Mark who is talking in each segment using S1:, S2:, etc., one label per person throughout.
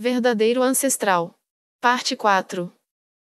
S1: Verdadeiro ancestral. Parte 4.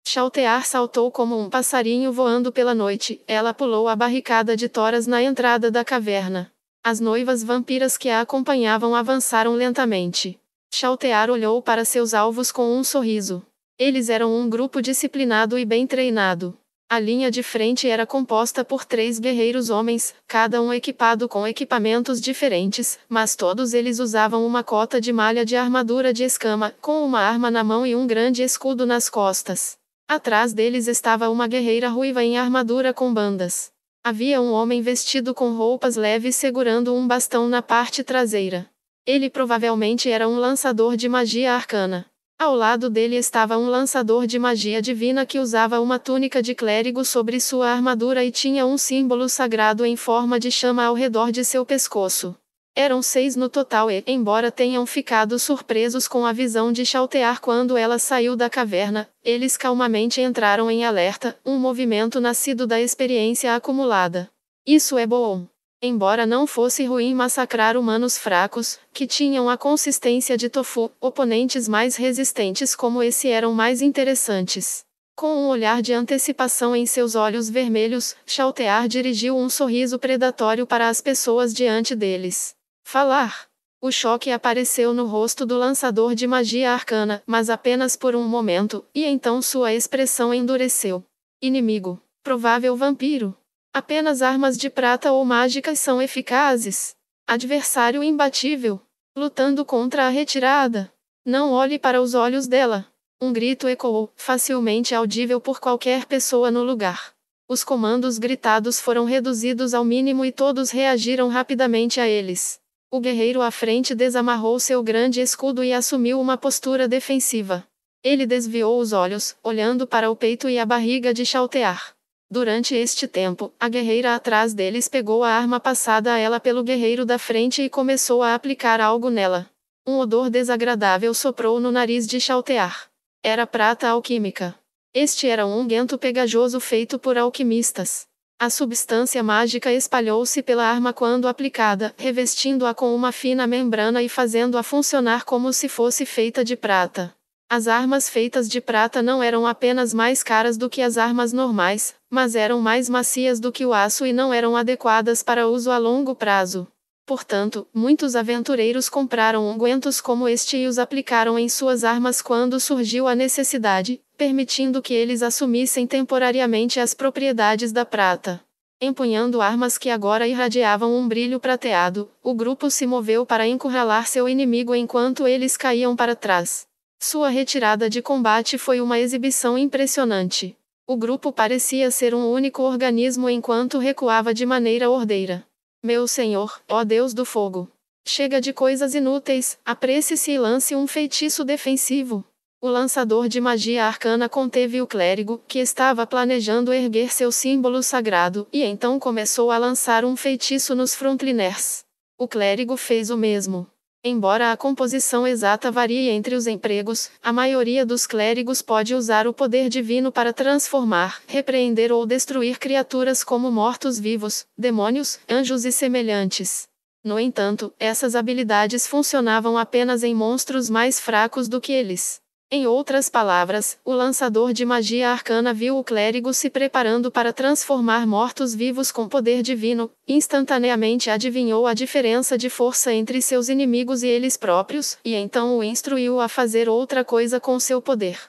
S1: Chaltear saltou como um passarinho voando pela noite. Ela pulou a barricada de toras na entrada da caverna. As noivas vampiras que a acompanhavam avançaram lentamente. Chaltear olhou para seus alvos com um sorriso. Eles eram um grupo disciplinado e bem treinado. A linha de frente era composta por 3 guerreiros homens, cada um equipado com equipamentos diferentes, mas todos eles usavam uma cota de malha de armadura de escama, com uma arma na mão e um grande escudo nas costas. Atrás deles estava uma guerreira ruiva em armadura com bandas. Havia um homem vestido com roupas leves segurando um bastão na parte traseira. Ele provavelmente era um lançador de magia arcana. Ao lado dele estava um lançador de magia divina que usava uma túnica de clérigo sobre sua armadura e tinha um símbolo sagrado em forma de chama ao redor de seu pescoço. Eram 6 no total e, embora tenham ficado surpresos com a visão de Chaltear quando ela saiu da caverna, eles calmamente entraram em alerta, um movimento nascido da experiência acumulada. Isso é bom. Embora não fosse ruim massacrar humanos fracos, que tinham a consistência de tofu, oponentes mais resistentes como esse eram mais interessantes. Com um olhar de antecipação em seus olhos vermelhos, Chaltear dirigiu um sorriso predatório para as pessoas diante deles. Falar. O choque apareceu no rosto do lançador de magia arcana, mas apenas por um momento, e então sua expressão endureceu. Inimigo. Provável vampiro. Apenas armas de prata ou mágicas são eficazes. Adversário imbatível. Lutando contra a retirada. Não olhe para os olhos dela. Um grito ecoou, facilmente audível por qualquer pessoa no lugar. Os comandos gritados foram reduzidos ao mínimo e todos reagiram rapidamente a eles. O guerreiro à frente desamarrou seu grande escudo e assumiu uma postura defensiva. Ele desviou os olhos, olhando para o peito e a barriga de Chaltear. Durante este tempo, a guerreira atrás deles pegou a arma passada a ela pelo guerreiro da frente e começou a aplicar algo nela. Um odor desagradável soprou no nariz de Chaltear. Era prata alquímica. Este era um unguento pegajoso feito por alquimistas. A substância mágica espalhou-se pela arma quando aplicada, revestindo-a com uma fina membrana e fazendo-a funcionar como se fosse feita de prata. As armas feitas de prata não eram apenas mais caras do que as armas normais, mas eram mais macias do que o aço e não eram adequadas para uso a longo prazo. Portanto, muitos aventureiros compraram ungüentos como este e os aplicaram em suas armas quando surgiu a necessidade, permitindo que eles assumissem temporariamente as propriedades da prata. Empunhando armas que agora irradiavam um brilho prateado, o grupo se moveu para encurralar seu inimigo enquanto eles caíam para trás. Sua retirada de combate foi uma exibição impressionante. O grupo parecia ser um único organismo enquanto recuava de maneira ordeira. Meu senhor, ó Deus do fogo! Chega de coisas inúteis, apresse-se e lance um feitiço defensivo. O lançador de magia arcana conteve o clérigo, que estava planejando erguer seu símbolo sagrado, e então começou a lançar um feitiço nos frontliners. O clérigo fez o mesmo. Embora a composição exata varie entre os empregos, a maioria dos clérigos pode usar o poder divino para transformar, repreender ou destruir criaturas como mortos-vivos, demônios, anjos e semelhantes. No entanto, essas habilidades funcionavam apenas em monstros mais fracos do que eles. Em outras palavras, o lançador de magia arcana viu o clérigo se preparando para transformar mortos-vivos com poder divino, instantaneamente adivinhou a diferença de força entre seus inimigos e eles próprios, e então o instruiu a fazer outra coisa com seu poder.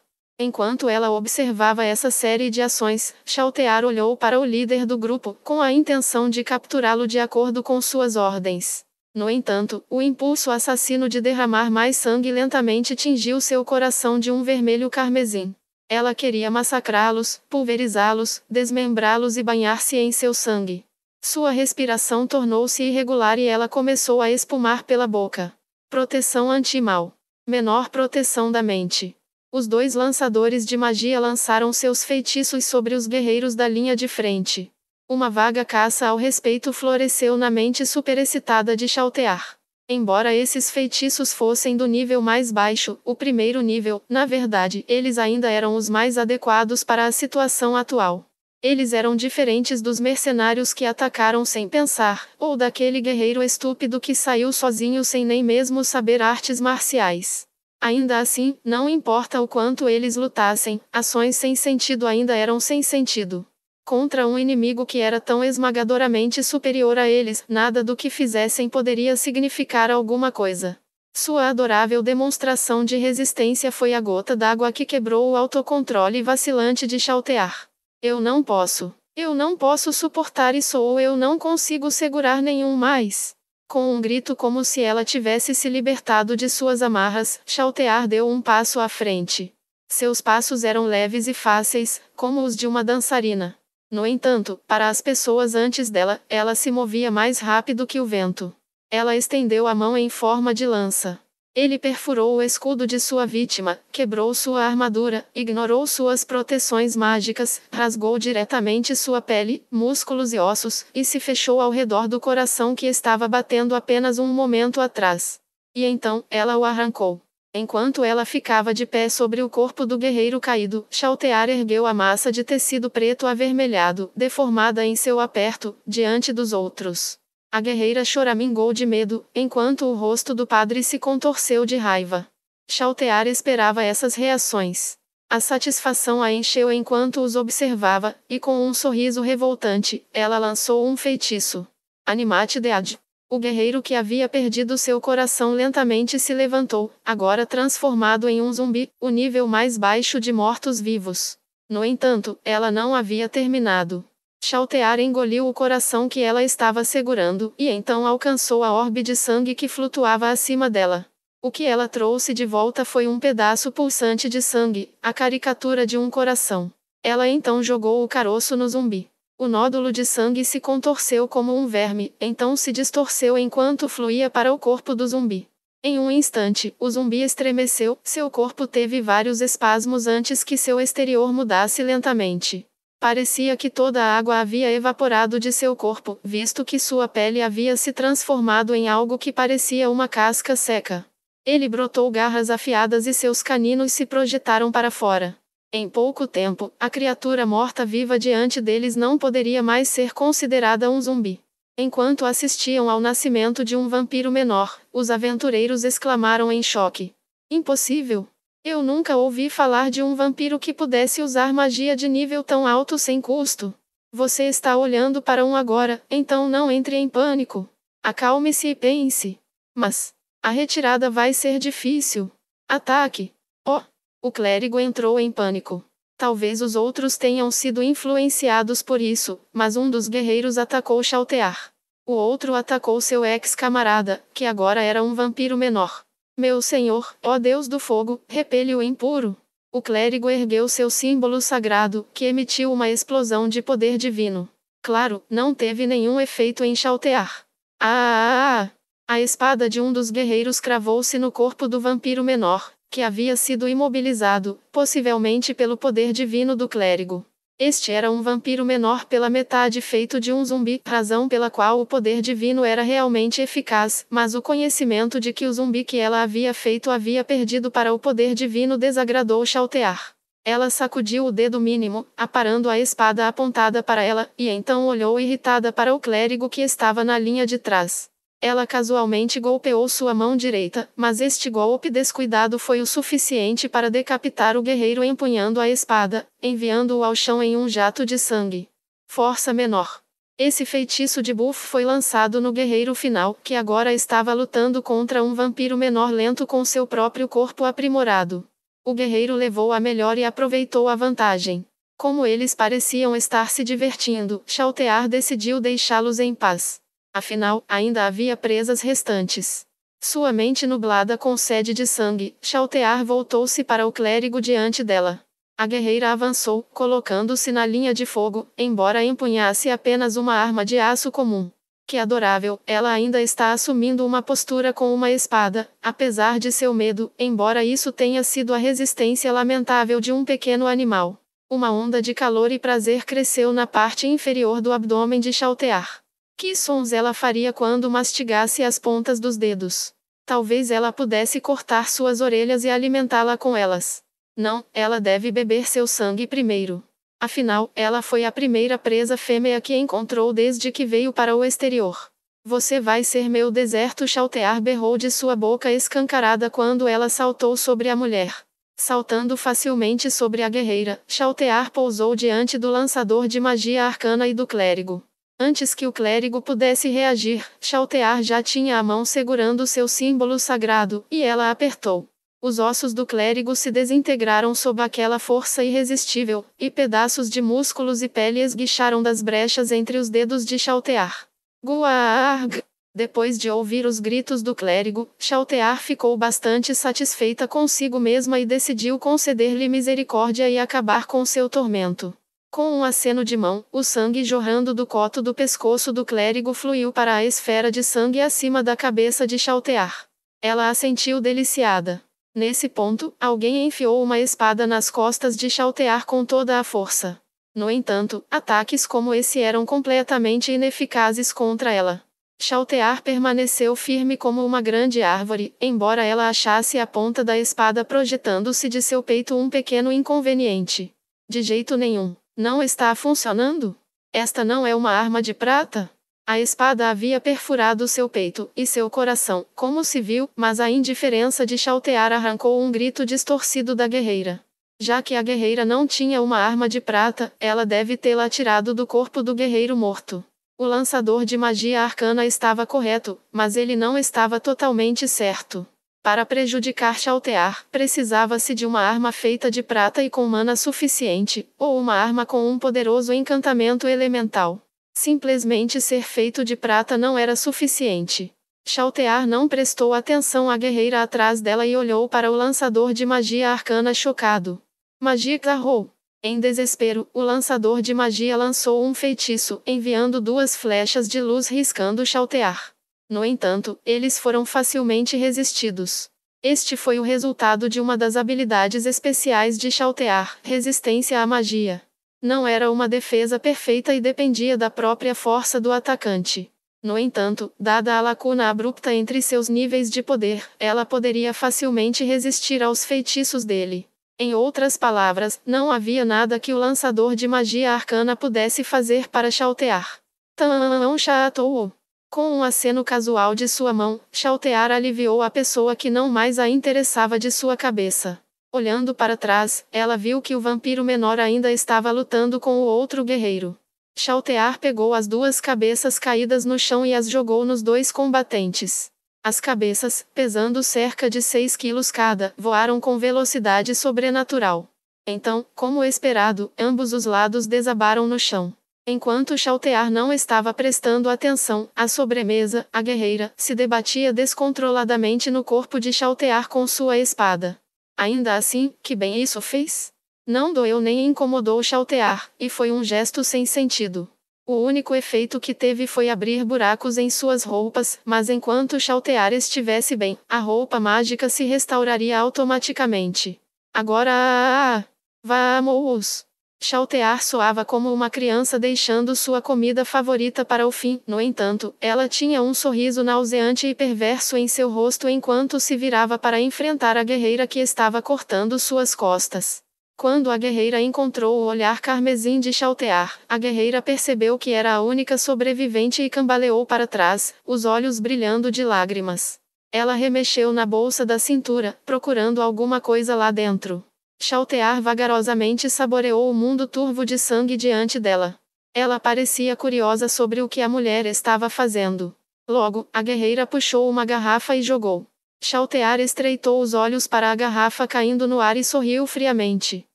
S1: Enquanto ela observava essa série de ações, Chaltear olhou para o líder do grupo, com a intenção de capturá-lo de acordo com suas ordens. No entanto, o impulso assassino de derramar mais sangue lentamente tingiu seu coração de um vermelho carmesim. Ela queria massacrá-los, pulverizá-los, desmembrá-los e banhar-se em seu sangue. Sua respiração tornou-se irregular e ela começou a espumar pela boca. Proteção anti-mal. Menor proteção da mente. Os 2 lançadores de magia lançaram seus feitiços sobre os guerreiros da linha de frente. Uma vaga caça ao respeito floresceu na mente superexcitada de Chaltear. Embora esses feitiços fossem do nível mais baixo, o primeiro nível, na verdade, eles ainda eram os mais adequados para a situação atual. Eles eram diferentes dos mercenários que atacaram sem pensar, ou daquele guerreiro estúpido que saiu sozinho sem nem mesmo saber artes marciais. Ainda assim, não importa o quanto eles lutassem, ações sem sentido ainda eram sem sentido. Contra um inimigo que era tão esmagadoramente superior a eles, nada do que fizessem poderia significar alguma coisa. Sua adorável demonstração de resistência foi a gota d'água que quebrou o autocontrole vacilante de Chaltear. Eu não posso. Eu não posso suportar isso ou eu não consigo segurar nenhum mais. Com um grito como se ela tivesse se libertado de suas amarras, Chaltear deu um passo à frente. Seus passos eram leves e fáceis, como os de uma dançarina. No entanto, para as pessoas antes dela, ela se movia mais rápido que o vento. Ela estendeu a mão em forma de lança. Ele perfurou o escudo de sua vítima, quebrou sua armadura, ignorou suas proteções mágicas, rasgou diretamente sua pele, músculos e ossos, e se fechou ao redor do coração que estava batendo apenas um momento atrás. E então, ela o arrancou. Enquanto ela ficava de pé sobre o corpo do guerreiro caído, Chaltear ergueu a massa de tecido preto avermelhado, deformada em seu aperto, diante dos outros. A guerreira choramingou de medo, enquanto o rosto do padre se contorceu de raiva. Chaltear esperava essas reações. A satisfação a encheu enquanto os observava, e com um sorriso revoltante, ela lançou um feitiço. Animate Dead. O guerreiro que havia perdido seu coração lentamente se levantou, agora transformado em um zumbi, o nível mais baixo de mortos-vivos. No entanto, ela não havia terminado. Chaltear engoliu o coração que ela estava segurando, e então alcançou a orbe de sangue que flutuava acima dela. O que ela trouxe de volta foi um pedaço pulsante de sangue, a caricatura de um coração. Ela então jogou o caroço no zumbi. O nódulo de sangue se contorceu como um verme, então se distorceu enquanto fluía para o corpo do zumbi. Em um instante, o zumbi estremeceu, seu corpo teve vários espasmos antes que seu exterior mudasse lentamente. Parecia que toda a água havia evaporado de seu corpo, visto que sua pele havia se transformado em algo que parecia uma casca seca. Ele brotou garras afiadas e seus caninos se projetaram para fora. Em pouco tempo, a criatura morta-viva diante deles não poderia mais ser considerada um zumbi. Enquanto assistiam ao nascimento de um vampiro menor, os aventureiros exclamaram em choque. Impossível! Eu nunca ouvi falar de um vampiro que pudesse usar magia de nível tão alto sem custo. Você está olhando para um agora, então não entre em pânico. Acalme-se e pense. Mas a retirada vai ser difícil. Ataque! Oh! O clérigo entrou em pânico. Talvez os outros tenham sido influenciados por isso, mas um dos guerreiros atacou Chaltear. O outro atacou seu ex-camarada, que agora era um vampiro menor. Meu senhor, ó Deus do fogo, repele o impuro. O clérigo ergueu seu símbolo sagrado, que emitiu uma explosão de poder divino. Claro, não teve nenhum efeito em Chaltear. A espada de um dos guerreiros cravou-se no corpo do vampiro menor, que havia sido imobilizado, possivelmente pelo poder divino do clérigo. Este era um vampiro menor pela metade feito de um zumbi, razão pela qual o poder divino era realmente eficaz, mas o conhecimento de que o zumbi que ela havia feito havia perdido para o poder divino desagradou Chaltear. Ela sacudiu o dedo mínimo, aparando a espada apontada para ela, e então olhou irritada para o clérigo que estava na linha de trás. Ela casualmente golpeou sua mão direita, mas este golpe descuidado foi o suficiente para decapitar o guerreiro empunhando a espada, enviando-o ao chão em um jato de sangue. Força menor. Esse feitiço de buff foi lançado no guerreiro final, que agora estava lutando contra um vampiro menor lento com seu próprio corpo aprimorado. O guerreiro levou a melhor e aproveitou a vantagem. Como eles pareciam estar se divertindo, Chaltear decidiu deixá-los em paz. Afinal, ainda havia presas restantes. Sua mente nublada com sede de sangue, Chaltear voltou-se para o clérigo diante dela. A guerreira avançou, colocando-se na linha de fogo, embora empunhasse apenas uma arma de aço comum. Que adorável, ela ainda está assumindo uma postura com uma espada, apesar de seu medo, embora isso tenha sido a resistência lamentável de um pequeno animal. Uma onda de calor e prazer cresceu na parte inferior do abdômen de Chaltear. Que sons ela faria quando mastigasse as pontas dos dedos? Talvez ela pudesse cortar suas orelhas e alimentá-la com elas. Não, ela deve beber seu sangue primeiro. Afinal, ela foi a primeira presa fêmea que encontrou desde que veio para o exterior. Você vai ser meu deserto. Chaltear berrou de sua boca escancarada quando ela saltou sobre a mulher. Saltando facilmente sobre a guerreira, Chaltear pousou diante do lançador de magia arcana e do clérigo. Antes que o clérigo pudesse reagir, Chaltear já tinha a mão segurando seu símbolo sagrado, e ela apertou. Os ossos do clérigo se desintegraram sob aquela força irresistível, e pedaços de músculos e pele esguicharam das brechas entre os dedos de Chaltear. Guarg! Depois de ouvir os gritos do clérigo, Chaltear ficou bastante satisfeita consigo mesma e decidiu conceder-lhe misericórdia e acabar com seu tormento. Com um aceno de mão, o sangue jorrando do coto do pescoço do clérigo fluiu para a esfera de sangue acima da cabeça de Chaltear. Ela assentiu deliciada. Nesse ponto, alguém enfiou uma espada nas costas de Chaltear com toda a força. No entanto, ataques como esse eram completamente ineficazes contra ela. Chaltear permaneceu firme como uma grande árvore, embora ela achasse a ponta da espada projetando-se de seu peito um pequeno inconveniente. De jeito nenhum. Não está funcionando? Esta não é uma arma de prata? A espada havia perfurado seu peito e seu coração, como se viu, mas a indiferença de Chaltear arrancou um grito distorcido da guerreira. Já que a guerreira não tinha uma arma de prata, ela deve tê-la tirado do corpo do guerreiro morto. O lançador de magia arcana estava correto, mas ele não estava totalmente certo. Para prejudicar Chaltear, precisava-se de uma arma feita de prata e com mana suficiente, ou uma arma com um poderoso encantamento elemental. Simplesmente ser feito de prata não era suficiente. Chaltear não prestou atenção à guerreira atrás dela e olhou para o lançador de magia arcana chocado. Magia Garrou. Em desespero, o lançador de magia lançou um feitiço, enviando 2 flechas de luz riscando Chaltear. No entanto, eles foram facilmente resistidos. Este foi o resultado de uma das habilidades especiais de Chaltear, resistência à magia. Não era uma defesa perfeita e dependia da própria força do atacante. No entanto, dada a lacuna abrupta entre seus níveis de poder, ela poderia facilmente resistir aos feitiços dele. Em outras palavras, não havia nada que o lançador de magia arcana pudesse fazer para Chaltear. Tão chato. Com um aceno casual de sua mão, Chaltear aliviou a pessoa que não mais a interessava de sua cabeça. Olhando para trás, ela viu que o vampiro menor ainda estava lutando com o outro guerreiro. Chaltear pegou as 2 cabeças caídas no chão e as jogou nos 2 combatentes. As cabeças, pesando cerca de 6 quilos cada, voaram com velocidade sobrenatural. Então, como esperado, ambos os lados desabaram no chão. Enquanto Chaltear não estava prestando atenção, à sobremesa, a guerreira se debatia descontroladamente no corpo de Chaltear com sua espada. Ainda assim, que bem isso fez? Não doeu nem incomodou Chaltear, e foi um gesto sem sentido. O único efeito que teve foi abrir buracos em suas roupas, mas enquanto Chaltear estivesse bem, a roupa mágica se restauraria automaticamente. Agora, vamos! Chaltear soava como uma criança deixando sua comida favorita para o fim. No entanto, ela tinha um sorriso nauseante e perverso em seu rosto enquanto se virava para enfrentar a guerreira que estava cortando suas costas. Quando a guerreira encontrou o olhar carmesim de Chaltear, a guerreira percebeu que era a única sobrevivente e cambaleou para trás, os olhos brilhando de lágrimas. Ela remexeu na bolsa da cintura, procurando alguma coisa lá dentro. Chaltear vagarosamente saboreou o mundo turvo de sangue diante dela. Ela parecia curiosa sobre o que a mulher estava fazendo. Logo, a guerreira puxou uma garrafa e jogou. Chaltear estreitou os olhos para a garrafa caindo no ar e sorriu friamente.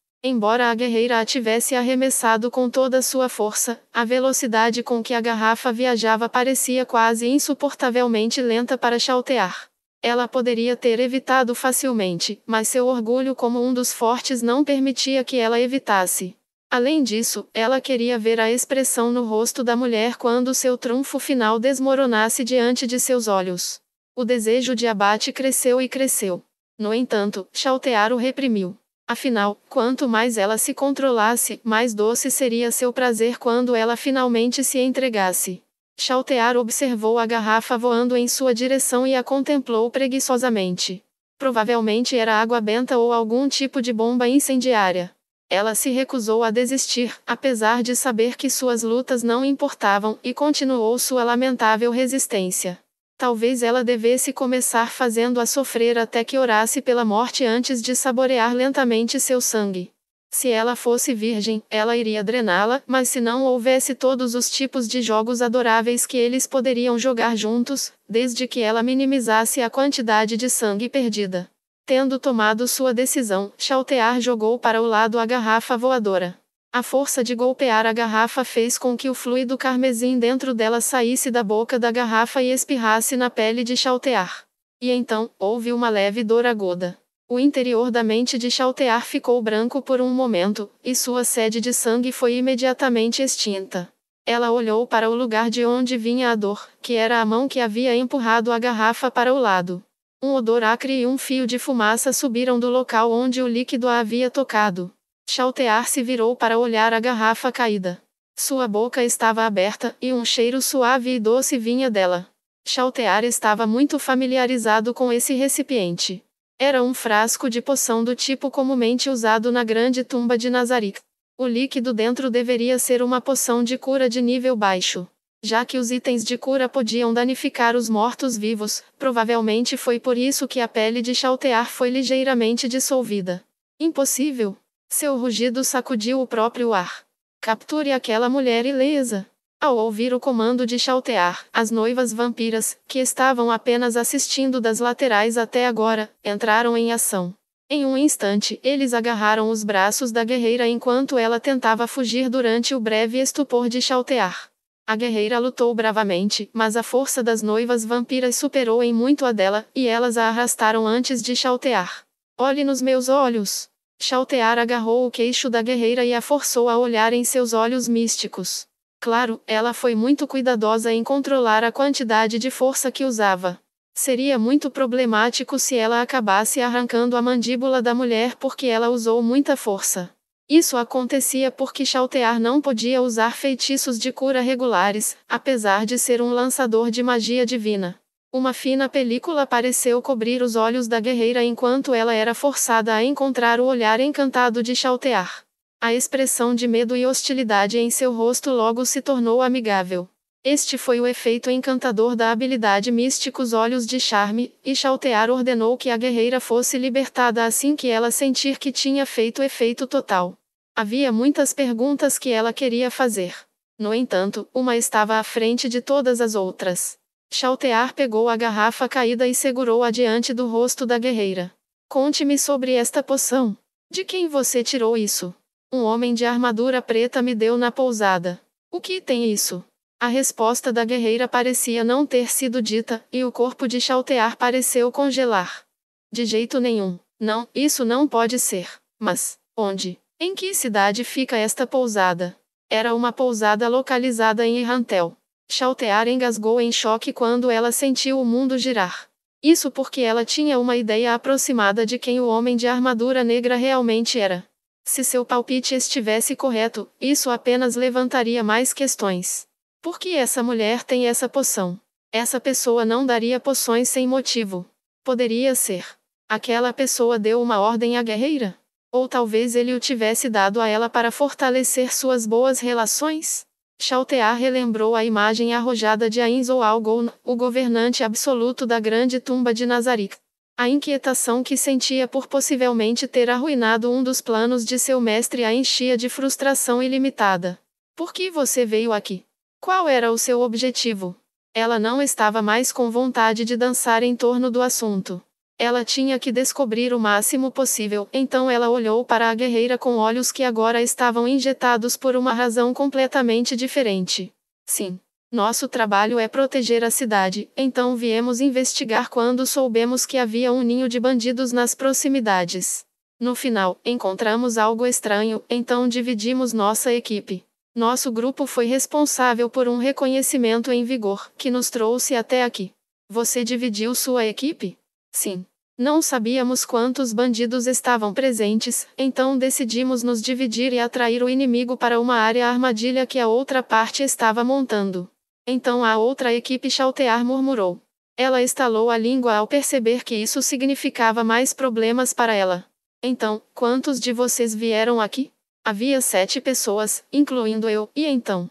S1: Embora a guerreira a tivesse arremessado com toda sua força, a velocidade com que a garrafa viajava parecia quase insuportavelmente lenta para Chaltear. Ela poderia ter evitado facilmente, mas seu orgulho como um dos fortes não permitia que ela evitasse. Além disso, ela queria ver a expressão no rosto da mulher quando seu trunfo final desmoronasse diante de seus olhos. O desejo de abate cresceu e cresceu. No entanto, Chaltear o reprimiu. Afinal, quanto mais ela se controlasse, mais doce seria seu prazer quando ela finalmente se entregasse. Chaltear observou a garrafa voando em sua direção e a contemplou preguiçosamente. Provavelmente era água benta ou algum tipo de bomba incendiária. Ela se recusou a desistir, apesar de saber que suas lutas não importavam, e continuou sua lamentável resistência. Talvez ela devesse começar fazendo-a sofrer até que orasse pela morte antes de saborear lentamente seu sangue. Se ela fosse virgem, ela iria drená-la, mas se não houvesse todos os tipos de jogos adoráveis que eles poderiam jogar juntos, desde que ela minimizasse a quantidade de sangue perdida. Tendo tomado sua decisão, Chaltear jogou para o lado a garrafa voadora. A força de golpear a garrafa fez com que o fluido carmesim dentro dela saísse da boca da garrafa e espirrasse na pele de Chaltear. E então, houve uma leve dor aguda. O interior da mente de Chaltear ficou branco por um momento, e sua sede de sangue foi imediatamente extinta. Ela olhou para o lugar de onde vinha a dor, que era a mão que havia empurrado a garrafa para o lado. Um odor acre e um fio de fumaça subiram do local onde o líquido a havia tocado. Chaltear se virou para olhar a garrafa caída. Sua boca estava aberta, e um cheiro suave e doce vinha dela. Chaltear estava muito familiarizado com esse recipiente. Era um frasco de poção do tipo comumente usado na grande tumba de Nazarick. O líquido dentro deveria ser uma poção de cura de nível baixo. Já que os itens de cura podiam danificar os mortos-vivos, provavelmente foi por isso que a pele de Chaltear foi ligeiramente dissolvida. Impossível! Seu rugido sacudiu o próprio ar. Capture aquela mulher ilesa! Ao ouvir o comando de Chaltear, as noivas vampiras, que estavam apenas assistindo das laterais até agora, entraram em ação. Em um instante, eles agarraram os braços da guerreira enquanto ela tentava fugir durante o breve estupor de Chaltear. A guerreira lutou bravamente, mas a força das noivas vampiras superou em muito a dela, e elas a arrastaram antes de Chaltear. Olhe nos meus olhos! Chaltear agarrou o queixo da guerreira e a forçou a olhar em seus olhos místicos. Claro, ela foi muito cuidadosa em controlar a quantidade de força que usava. Seria muito problemático se ela acabasse arrancando a mandíbula da mulher porque ela usou muita força. Isso acontecia porque Chaltear não podia usar feitiços de cura regulares, apesar de ser um lançador de magia divina. Uma fina película pareceu cobrir os olhos da guerreira enquanto ela era forçada a encontrar o olhar encantado de Chaltear. A expressão de medo e hostilidade em seu rosto logo se tornou amigável. Este foi o efeito encantador da habilidade Místicos Olhos de Charme, e Chaltear ordenou que a guerreira fosse libertada assim que ela sentir que tinha feito efeito total. Havia muitas perguntas que ela queria fazer. No entanto, uma estava à frente de todas as outras. Chaltear pegou a garrafa caída e segurou-a diante do rosto da guerreira. Conte-me sobre esta poção. De quem você tirou isso? Um homem de armadura preta me deu na pousada. O que tem isso? A resposta da guerreira parecia não ter sido dita, e o corpo de Chaltear pareceu congelar. De jeito nenhum. Não, isso não pode ser. Mas, onde? Em que cidade fica esta pousada? Era uma pousada localizada em Irrantel. Chaltear engasgou em choque quando ela sentiu o mundo girar. Isso porque ela tinha uma ideia aproximada de quem o homem de armadura negra realmente era. Se seu palpite estivesse correto, isso apenas levantaria mais questões. Por que essa mulher tem essa poção? Essa pessoa não daria poções sem motivo. Poderia ser. Aquela pessoa deu uma ordem à guerreira? Ou talvez ele o tivesse dado a ela para fortalecer suas boas relações? Chaltear relembrou a imagem arrojada de Ainzo Algon, o governante absoluto da grande tumba de Nazarick. A inquietação que sentia por possivelmente ter arruinado um dos planos de seu mestre a enchia de frustração ilimitada. Por que você veio aqui? Qual era o seu objetivo? Ela não estava mais com vontade de dançar em torno do assunto. Ela tinha que descobrir o máximo possível, então ela olhou para a guerreira com olhos que agora estavam injetados por uma razão completamente diferente. Sim. Nosso trabalho é proteger a cidade, então viemos investigar quando soubemos que havia um ninho de bandidos nas proximidades. No final, encontramos algo estranho, então dividimos nossa equipe. Nosso grupo foi responsável por um reconhecimento em vigor, que nos trouxe até aqui. Você dividiu sua equipe? Sim. Não sabíamos quantos bandidos estavam presentes, então decidimos nos dividir e atrair o inimigo para uma área armadilha que a outra parte estava montando. Então a outra equipe Chaltear murmurou. Ela estalou a língua ao perceber que isso significava mais problemas para ela. Então, quantos de vocês vieram aqui? Havia 7 pessoas, incluindo eu, e então?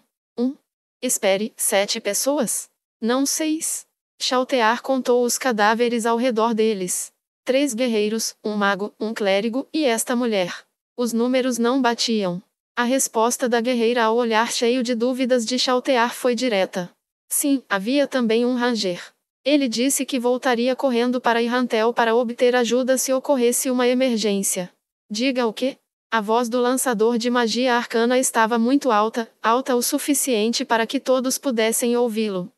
S1: Espere, 7 pessoas? Não 6. Chaltear contou os cadáveres ao redor deles. 3 guerreiros, um mago, um clérigo, e esta mulher. Os números não batiam. A resposta da guerreira ao olhar cheio de dúvidas de Chaltear foi direta. Sim, havia também um ranger. Ele disse que voltaria correndo para Irrantel para obter ajuda se ocorresse uma emergência. Diga o quê? A voz do lançador de magia arcana estava muito alta, alta o suficiente para que todos pudessem ouvi-lo.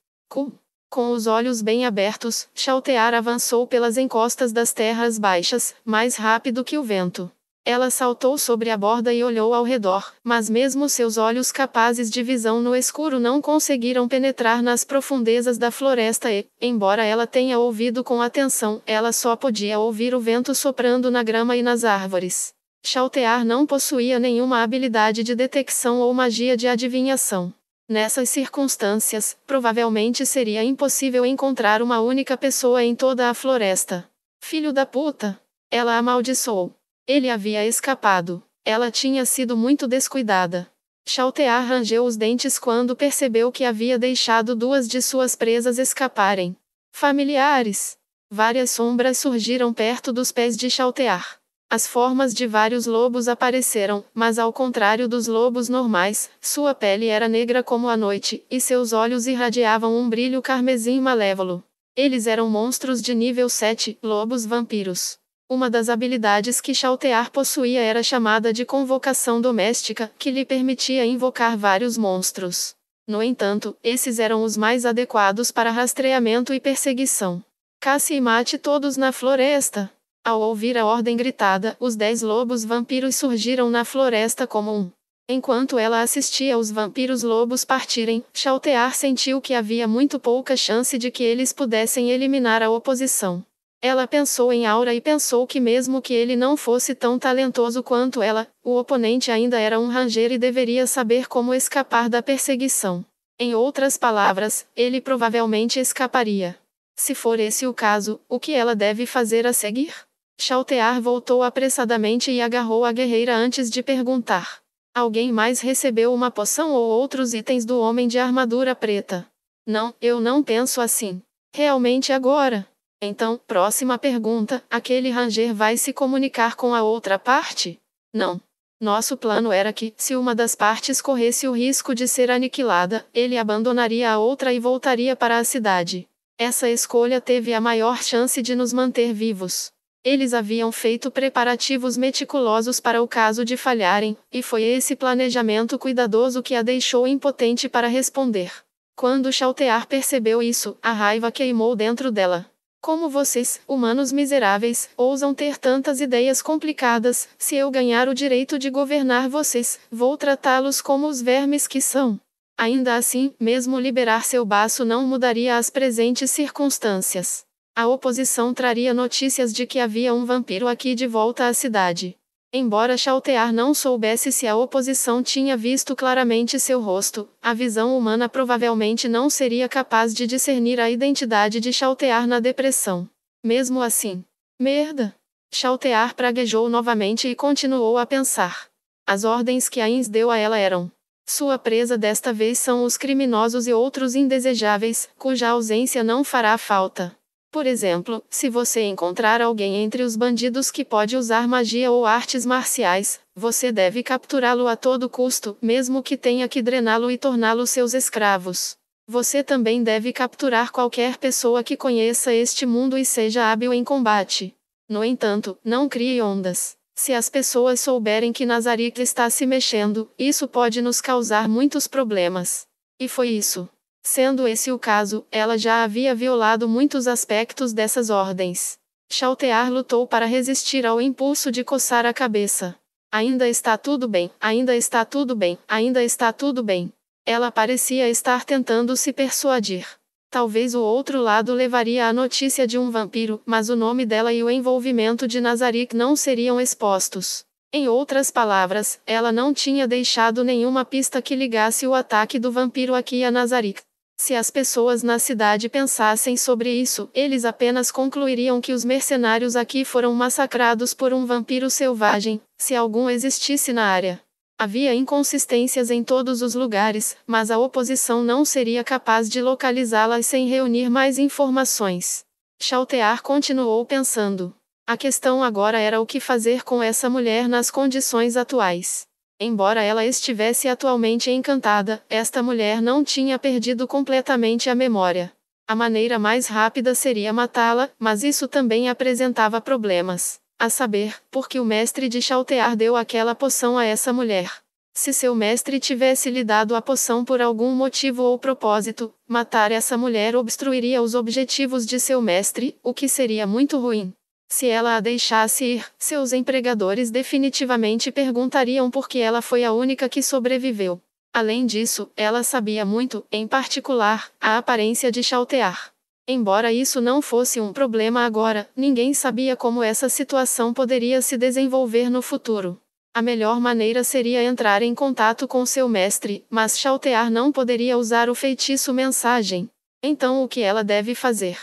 S1: Com os olhos bem abertos, Chaltear avançou pelas encostas das terras baixas, mais rápido que o vento. Ela saltou sobre a borda e olhou ao redor, mas mesmo seus olhos capazes de visão no escuro não conseguiram penetrar nas profundezas da floresta e, embora ela tenha ouvido com atenção, ela só podia ouvir o vento soprando na grama e nas árvores. Chaltear não possuía nenhuma habilidade de detecção ou magia de adivinhação. Nessas circunstâncias, provavelmente seria impossível encontrar uma única pessoa em toda a floresta. Filho da puta! Ela amaldiçoou. Ele havia escapado. Ela tinha sido muito descuidada. Chaltear rangeu os dentes quando percebeu que havia deixado 2 de suas presas escaparem. Familiares! Várias sombras surgiram perto dos pés de Chaltear. As formas de vários lobos apareceram, mas ao contrário dos lobos normais, sua pele era negra como a noite, e seus olhos irradiavam um brilho carmesim malévolo. Eles eram monstros de nível 7, lobos vampiros. Uma das habilidades que Chaltear possuía era chamada de convocação doméstica, que lhe permitia invocar vários monstros. No entanto, esses eram os mais adequados para rastreamento e perseguição. Caça e mate todos na floresta. Ao ouvir a ordem gritada, os 10 lobos vampiros surgiram na floresta como um. Enquanto ela assistia os vampiros lobos partirem, Chaltear sentiu que havia muito pouca chance de que eles pudessem eliminar a oposição. Ela pensou em Aura e pensou que mesmo que ele não fosse tão talentoso quanto ela, o oponente ainda era um ranger e deveria saber como escapar da perseguição. Em outras palavras, ele provavelmente escaparia. Se for esse o caso, o que ela deve fazer a seguir? Chaltear voltou apressadamente e agarrou a guerreira antes de perguntar. Alguém mais recebeu uma poção ou outros itens do homem de armadura preta? Não, eu não penso assim. Realmente agora? Então, próxima pergunta, aquele ranger vai se comunicar com a outra parte? Não. Nosso plano era que, se uma das partes corresse o risco de ser aniquilada, ele abandonaria a outra e voltaria para a cidade. Essa escolha teve a maior chance de nos manter vivos. Eles haviam feito preparativos meticulosos para o caso de falharem, e foi esse planejamento cuidadoso que a deixou impotente para responder. Quando Chaltear percebeu isso, a raiva queimou dentro dela. Como vocês, humanos miseráveis, ousam ter tantas ideias complicadas? Se eu ganhar o direito de governar vocês, vou tratá-los como os vermes que são. Ainda assim, mesmo liberar seu baço não mudaria as presentes circunstâncias. A oposição traria notícias de que havia um vampiro aqui de volta à cidade. Embora Chaltear não soubesse se a oposição tinha visto claramente seu rosto, a visão humana provavelmente não seria capaz de discernir a identidade de Chaltear na depressão. Mesmo assim, merda! Chaltear praguejou novamente e continuou a pensar. As ordens que Ainz deu a ela eram: sua presa desta vez são os criminosos e outros indesejáveis, cuja ausência não fará falta. Por exemplo, se você encontrar alguém entre os bandidos que pode usar magia ou artes marciais, você deve capturá-lo a todo custo, mesmo que tenha que drená-lo e torná-lo seus escravos. Você também deve capturar qualquer pessoa que conheça este mundo e seja hábil em combate. No entanto, não crie ondas. Se as pessoas souberem que Nazarick está se mexendo, isso pode nos causar muitos problemas. E foi isso. Sendo esse o caso, ela já havia violado muitos aspectos dessas ordens. Chaltear lutou para resistir ao impulso de coçar a cabeça. Ainda está tudo bem, ainda está tudo bem, ainda está tudo bem. Ela parecia estar tentando se persuadir. Talvez o outro lado levaria a notícia de um vampiro, mas o nome dela e o envolvimento de Nazarick não seriam expostos. Em outras palavras, ela não tinha deixado nenhuma pista que ligasse o ataque do vampiro aqui a Nazarick. Se as pessoas na cidade pensassem sobre isso, eles apenas concluiriam que os mercenários aqui foram massacrados por um vampiro selvagem, se algum existisse na área. Havia inconsistências em todos os lugares, mas a oposição não seria capaz de localizá-las sem reunir mais informações. Chaltear continuou pensando. A questão agora era o que fazer com essa mulher nas condições atuais. Embora ela estivesse atualmente encantada, esta mulher não tinha perdido completamente a memória. A maneira mais rápida seria matá-la, mas isso também apresentava problemas. A saber, porque o mestre de Chaltear deu aquela poção a essa mulher. Se seu mestre tivesse lhe dado a poção por algum motivo ou propósito, matar essa mulher obstruiria os objetivos de seu mestre, o que seria muito ruim. Se ela a deixasse ir, seus empregadores definitivamente perguntariam por que ela foi a única que sobreviveu. Além disso, ela sabia muito, em particular, a aparência de Chaltear. Embora isso não fosse um problema agora, ninguém sabia como essa situação poderia se desenvolver no futuro. A melhor maneira seria entrar em contato com seu mestre, mas Chaltear não poderia usar o feitiço mensagem. Então o que ela deve fazer?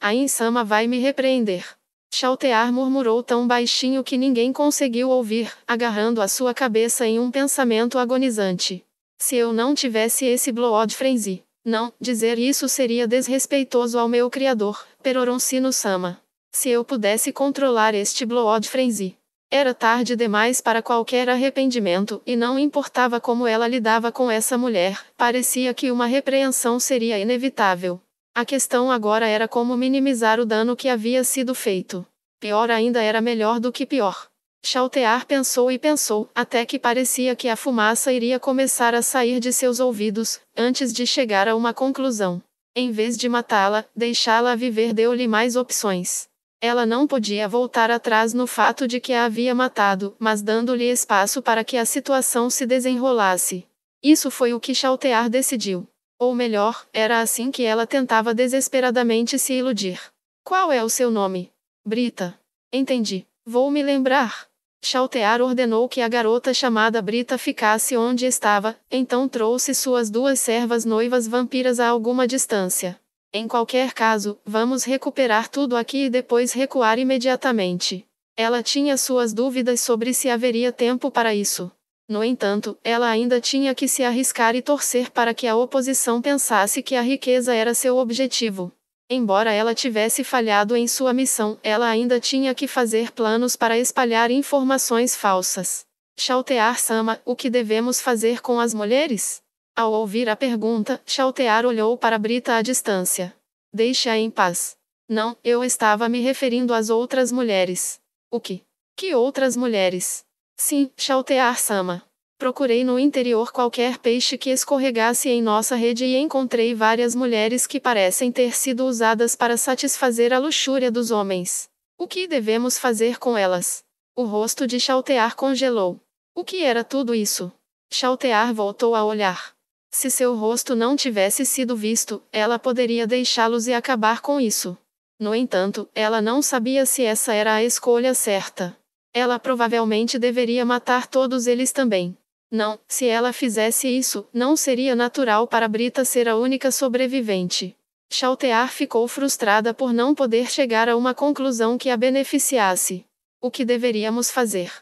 S1: A Insama vai me repreender. Chaltear murmurou tão baixinho que ninguém conseguiu ouvir, agarrando a sua cabeça em um pensamento agonizante. Se eu não tivesse esse Blood Frenzy. Não, dizer isso seria desrespeitoso ao meu criador, Peroroncino-sama. Se eu pudesse controlar este Blood Frenzy. Era tarde demais para qualquer arrependimento, e não importava como ela lidava com essa mulher, parecia que uma repreensão seria inevitável. A questão agora era como minimizar o dano que havia sido feito. Pior ainda era melhor do que pior. Chaltear pensou e pensou, até que parecia que a fumaça iria começar a sair de seus ouvidos, antes de chegar a uma conclusão. Em vez de matá-la, deixá-la viver deu-lhe mais opções. Ela não podia voltar atrás no fato de que a havia matado, mas dando-lhe espaço para que a situação se desenrolasse. Isso foi o que Chaltear decidiu. Ou melhor, era assim que ela tentava desesperadamente se iludir. Qual é o seu nome? Brita. Entendi. Vou me lembrar. Chaltear ordenou que a garota chamada Brita ficasse onde estava, então trouxe suas duas servas noivas vampiras a alguma distância. Em qualquer caso, vamos recuperar tudo aqui e depois recuar imediatamente. Ela tinha suas dúvidas sobre se haveria tempo para isso. No entanto, ela ainda tinha que se arriscar e torcer para que a oposição pensasse que a riqueza era seu objetivo. Embora ela tivesse falhado em sua missão, ela ainda tinha que fazer planos para espalhar informações falsas. Chaltear-sama, o que devemos fazer com as mulheres? Ao ouvir a pergunta, Chaltear olhou para Brita à distância. Deixe-a em paz. Não, eu estava me referindo às outras mulheres. O que? Que outras mulheres? Sim, Chaltear-sama. Procurei no interior qualquer peixe que escorregasse em nossa rede e encontrei várias mulheres que parecem ter sido usadas para satisfazer a luxúria dos homens. O que devemos fazer com elas? O rosto de Chaltear congelou. O que era tudo isso? Chaltear voltou a olhar. Se seu rosto não tivesse sido visto, ela poderia deixá-los e acabar com isso. No entanto, ela não sabia se essa era a escolha certa. Ela provavelmente deveria matar todos eles também. Não, se ela fizesse isso, não seria natural para Brita ser a única sobrevivente. Chaltear ficou frustrada por não poder chegar a uma conclusão que a beneficiasse. O que deveríamos fazer?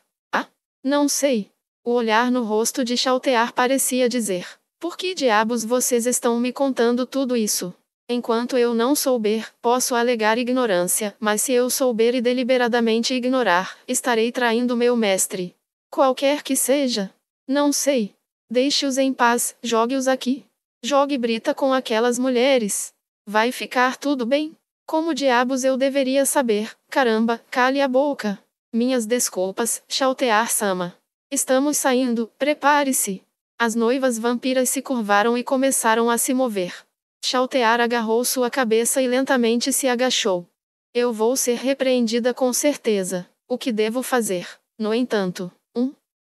S1: Não sei. O olhar no rosto de Chaltear parecia dizer: por que diabos vocês estão me contando tudo isso? Enquanto eu não souber, posso alegar ignorância, mas se eu souber e deliberadamente ignorar, estarei traindo meu mestre. Qualquer que seja. Não sei. Deixe-os em paz, jogue-os aqui. Jogue Brita com aquelas mulheres. Vai ficar tudo bem? Como diabos eu deveria saber? Caramba, cale a boca. Minhas desculpas, Chaltear-sama. Estamos saindo, prepare-se. As noivas vampiras se curvaram e começaram a se mover. Chaltear agarrou sua cabeça e lentamente se agachou. Eu vou ser repreendida com certeza. O que devo fazer? No entanto,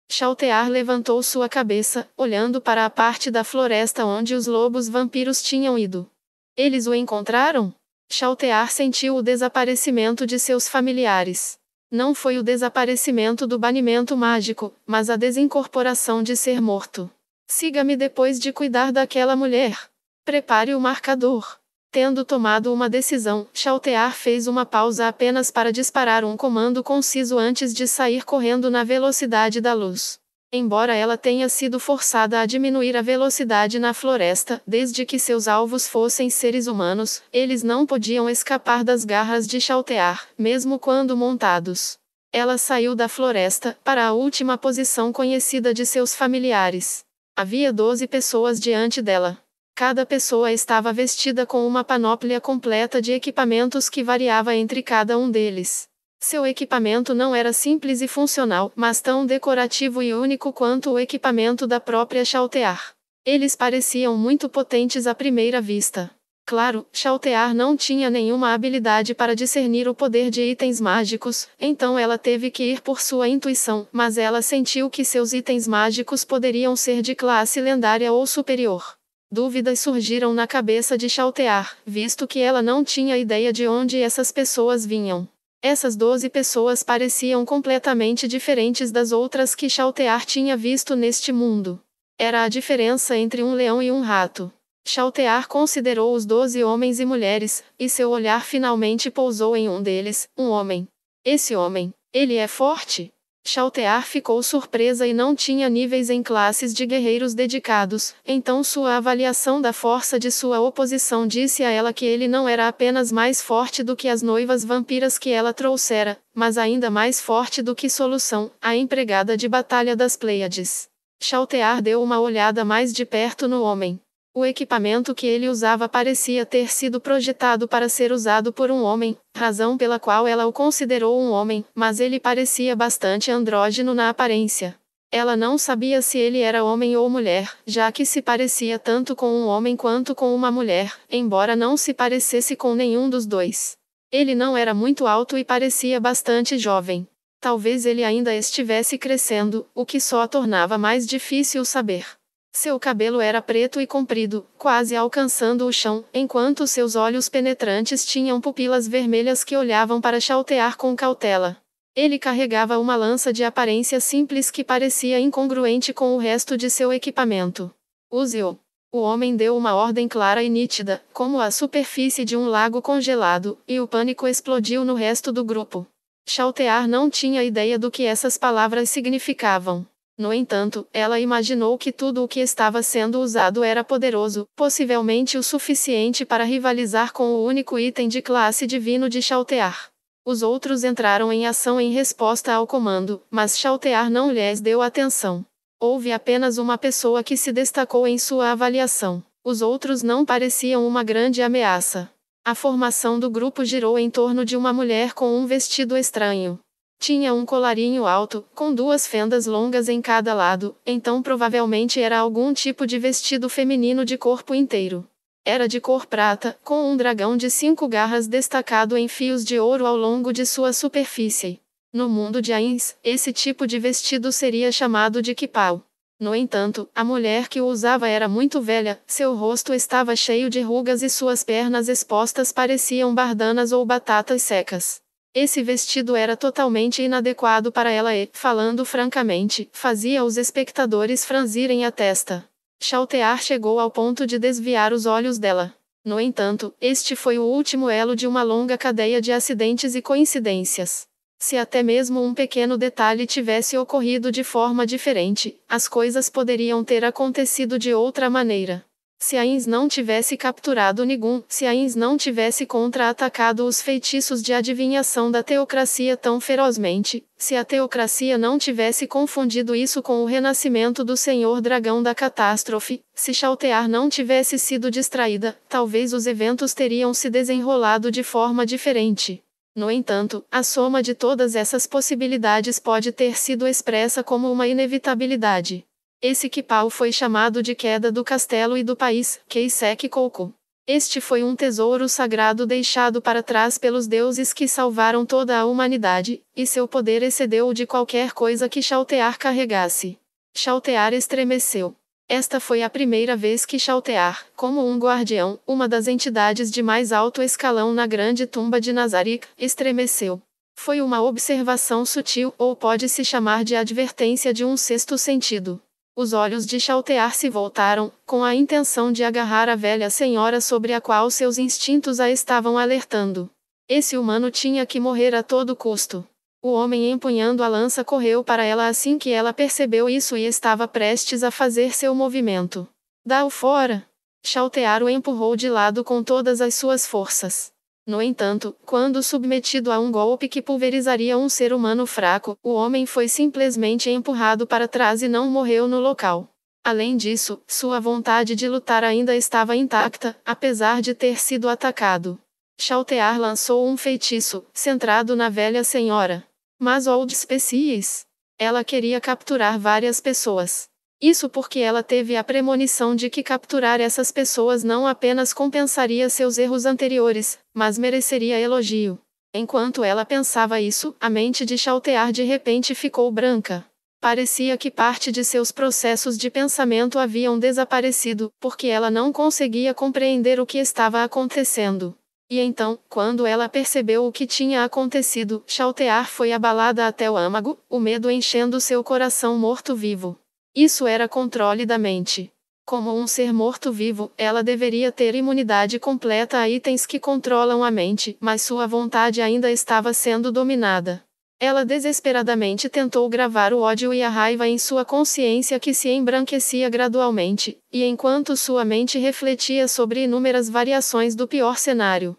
S1: Chaltear levantou sua cabeça, olhando para a parte da floresta onde os lobos vampiros tinham ido. Eles o encontraram? Chaltear sentiu o desaparecimento de seus familiares. Não foi o desaparecimento do banimento mágico, mas a desincorporação de ser morto. Siga-me depois de cuidar daquela mulher. Prepare o marcador. Tendo tomado uma decisão, Chaltear fez uma pausa apenas para disparar um comando conciso antes de sair correndo na velocidade da luz. Embora ela tenha sido forçada a diminuir a velocidade na floresta, desde que seus alvos fossem seres humanos, eles não podiam escapar das garras de Chaltear, mesmo quando montados. Ela saiu da floresta, para a última posição conhecida de seus familiares. Havia 12 pessoas diante dela. Cada pessoa estava vestida com uma panóplia completa de equipamentos que variava entre cada um deles. Seu equipamento não era simples e funcional, mas tão decorativo e único quanto o equipamento da própria Chaltear. Eles pareciam muito potentes à primeira vista. Claro, Chaltear não tinha nenhuma habilidade para discernir o poder de itens mágicos, então ela teve que ir por sua intuição, mas ela sentiu que seus itens mágicos poderiam ser de classe lendária ou superior. Dúvidas surgiram na cabeça de Chaltear, visto que ela não tinha ideia de onde essas pessoas vinham. Essas 12 pessoas pareciam completamente diferentes das outras que Chaltear tinha visto neste mundo. Era a diferença entre um leão e um rato. Chaltear considerou os 12 homens e mulheres, e seu olhar finalmente pousou em um deles, um homem. Esse homem, ele é forte? Chaltear ficou surpresa e não tinha níveis em classes de guerreiros dedicados, então sua avaliação da força de sua oposição disse a ela que ele não era apenas mais forte do que as noivas vampiras que ela trouxera, mas ainda mais forte do que Solução, a empregada de batalha das Pleiades. Chaltear deu uma olhada mais de perto no homem. O equipamento que ele usava parecia ter sido projetado para ser usado por um homem, razão pela qual ela o considerou um homem, mas ele parecia bastante andrógeno na aparência. Ela não sabia se ele era homem ou mulher, já que se parecia tanto com um homem quanto com uma mulher, embora não se parecesse com nenhum dos dois. Ele não era muito alto e parecia bastante jovem. Talvez ele ainda estivesse crescendo, o que só tornava mais difícil saber. Seu cabelo era preto e comprido, quase alcançando o chão, enquanto seus olhos penetrantes tinham pupilas vermelhas que olhavam para Chaltear com cautela. Ele carregava uma lança de aparência simples que parecia incongruente com o resto de seu equipamento. Use-o. O homem deu uma ordem clara e nítida, como a superfície de um lago congelado, e o pânico explodiu no resto do grupo. Chaltear não tinha ideia do que essas palavras significavam. No entanto, ela imaginou que tudo o que estava sendo usado era poderoso, possivelmente o suficiente para rivalizar com o único item de classe divino de Chaltear. Os outros entraram em ação em resposta ao comando, mas Chaltear não lhes deu atenção. Houve apenas uma pessoa que se destacou em sua avaliação. Os outros não pareciam uma grande ameaça. A formação do grupo girou em torno de uma mulher com um vestido estranho. Tinha um colarinho alto, com 2 fendas longas em cada lado, então provavelmente era algum tipo de vestido feminino de corpo inteiro. Era de cor prata, com um dragão de 5 garras destacado em fios de ouro ao longo de sua superfície. No mundo de Ains, esse tipo de vestido seria chamado de kipau. No entanto, a mulher que o usava era muito velha, seu rosto estava cheio de rugas e suas pernas expostas pareciam bardanas ou batatas secas. Esse vestido era totalmente inadequado para ela e, falando francamente, fazia os espectadores franzirem a testa. Chaltear chegou ao ponto de desviar os olhos dela. No entanto, este foi o último elo de uma longa cadeia de acidentes e coincidências. Se até mesmo um pequeno detalhe tivesse ocorrido de forma diferente, as coisas poderiam ter acontecido de outra maneira. Se Ains não tivesse capturado Nigun, se Ains não tivesse contra-atacado os feitiços de adivinhação da teocracia tão ferozmente, se a teocracia não tivesse confundido isso com o renascimento do Senhor Dragão da Catástrofe, se Chaltear não tivesse sido distraída, talvez os eventos teriam se desenrolado de forma diferente. No entanto, a soma de todas essas possibilidades pode ter sido expressa como uma inevitabilidade. Esse kipau foi chamado de queda do castelo e do país, Keisek Koukou. Este foi um tesouro sagrado deixado para trás pelos deuses que salvaram toda a humanidade, e seu poder excedeu o de qualquer coisa que Chaltear carregasse. Chaltear estremeceu. Esta foi a primeira vez que Chaltear, como um guardião, uma das entidades de mais alto escalão na grande tumba de Nazarick, estremeceu. Foi uma observação sutil, ou pode-se chamar de advertência de um sexto sentido. Os olhos de Chaltear se voltaram, com a intenção de agarrar a velha senhora sobre a qual seus instintos a estavam alertando. Esse humano tinha que morrer a todo custo. O homem empunhando a lança correu para ela assim que ela percebeu isso e estava prestes a fazer seu movimento. Dá-o fora! Chaltear o empurrou de lado com todas as suas forças. No entanto, quando submetido a um golpe que pulverizaria um ser humano fraco, o homem foi simplesmente empurrado para trás e não morreu no local. Além disso, sua vontade de lutar ainda estava intacta, apesar de ter sido atacado. Chaltear lançou um feitiço, centrado na velha senhora. Mas Old Species. Ela queria capturar várias pessoas. Isso porque ela teve a premonição de que capturar essas pessoas não apenas compensaria seus erros anteriores, mas mereceria elogio. Enquanto ela pensava isso, a mente de Chaltear de repente ficou branca. Parecia que parte de seus processos de pensamento haviam desaparecido, porque ela não conseguia compreender o que estava acontecendo. E então, quando ela percebeu o que tinha acontecido, Chaltear foi abalada até o âmago, o medo enchendo seu coração morto-vivo. Isso era controle da mente. Como um ser morto-vivo, ela deveria ter imunidade completa a itens que controlam a mente, mas sua vontade ainda estava sendo dominada. Ela desesperadamente tentou gravar o ódio e a raiva em sua consciência que se embranquecia gradualmente, e enquanto sua mente refletia sobre inúmeras variações do pior cenário.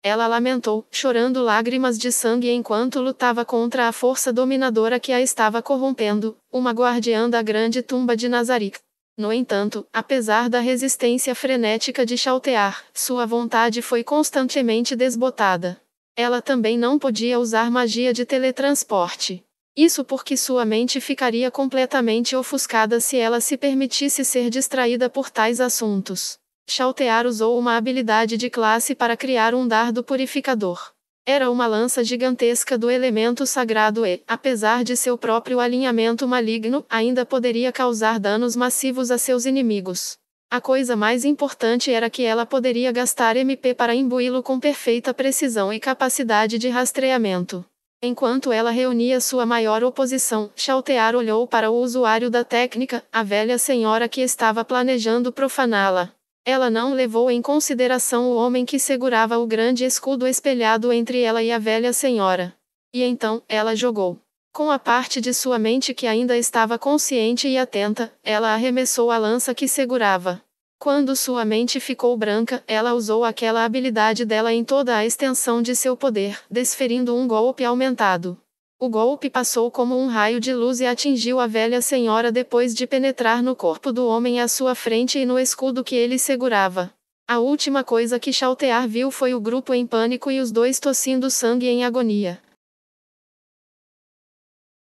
S1: Ela lamentou, chorando lágrimas de sangue enquanto lutava contra a força dominadora que a estava corrompendo, uma guardiã da grande tumba de Nazarick. No entanto, apesar da resistência frenética de Chaltear, sua vontade foi constantemente desbotada. Ela também não podia usar magia de teletransporte. Isso porque sua mente ficaria completamente ofuscada se ela se permitisse ser distraída por tais assuntos. Chaltear usou uma habilidade de classe para criar um dardo purificador. Era uma lança gigantesca do elemento sagrado e, apesar de seu próprio alinhamento maligno, ainda poderia causar danos massivos a seus inimigos. A coisa mais importante era que ela poderia gastar MP para imbuí-lo com perfeita precisão e capacidade de rastreamento. Enquanto ela reunia sua maior oposição, Chaltear olhou para o usuário da técnica, a velha senhora que estava planejando profaná-la. Ela não levou em consideração o homem que segurava o grande escudo espelhado entre ela e a velha senhora. E então, ela jogou. Com a parte de sua mente que ainda estava consciente e atenta, ela arremessou a lança que segurava. Quando sua mente ficou branca, ela usou aquela habilidade dela em toda a extensão de seu poder, desferindo um golpe aumentado. O golpe passou como um raio de luz e atingiu a velha senhora depois de penetrar no corpo do homem à sua frente e no escudo que ele segurava. A última coisa que Chaltear viu foi o grupo em pânico e os dois tossindo sangue em agonia.